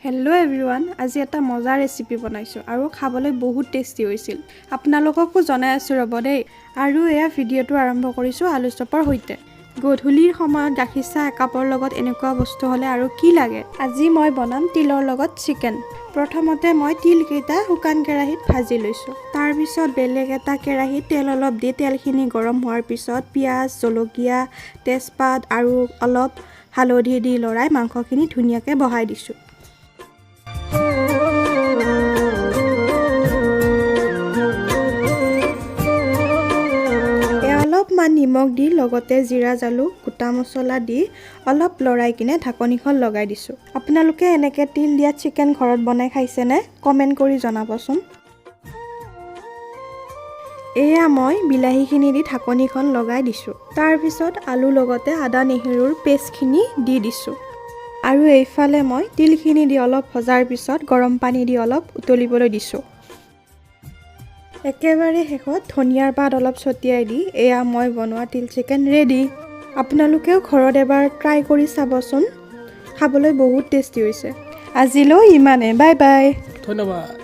Hello' everyone, আজি এটা মজাৰ ৰেচিপি বনাইছোঁ আৰু খাবলৈ বহুত টেষ্টি হৈছিল। আপোনালোককো জনাই আছোঁ ৰ'ব দেই। আৰু এয়া ভিডিঅ'টো আৰম্ভ কৰিছোঁ আলু চপৰ সৈতে। গধূলিৰ সময়ত গাখীৰ চাহ একাপৰ লগত এনেকুৱা বস্তু হ'লে আৰু কি লাগে। আজি মই বনাম তিলৰ লগত চিকেন। প্ৰথমতে মই তিলকেইটা শুকান কেৰাহীত ভাজি লৈছোঁ। তাৰপিছত বেলেগ এটা কেৰাহীত তেল অলপ দি তেলখিনি গৰম হোৱাৰ পিছত পিঁয়াজ, জলকীয়া, তেজপাত আৰু অলপ হালধি দি লৰাই মাংসখিনি ধুনীয়াকৈ বহাই দিছোঁ। অলপমান নিমখ দি লগতে জিৰা জালুক গোটা মছলা দি অলপ লৰাই কিনে ঢাকনিখন লগাই দিছোঁ। আপোনালোকে এনেকৈ তিল দিয়া চিকেন ঘৰত বনাই খাইছেনে? কমেণ্ট কৰি জনাবচোন। এয়া মই বিলাহীখিনি দি ঢাকনিখন লগাই দিছোঁ। তাৰপিছত আলু লগতে আদা নহৰুৰ পেষ্টখিনি দি দিছোঁ। আৰু এইফালে মই তিলখিনি দি অলপ ভজাৰ পিছত গৰম পানী দি অলপ উতলিবলৈ দিছোঁ। একেবাৰে শেষত ধনিয়াৰ পাত অলপ ছটিয়াই দি এয়া মই বনোৱা তিল চিকেন ৰেডি। আপোনালোকেও ঘৰত এবাৰ ট্ৰাই কৰি চাবচোন, খাবলৈ বহুত টেষ্টি হৈছে। আজিলৈ ইমানে, বাই বাই। ধন্যবাদ।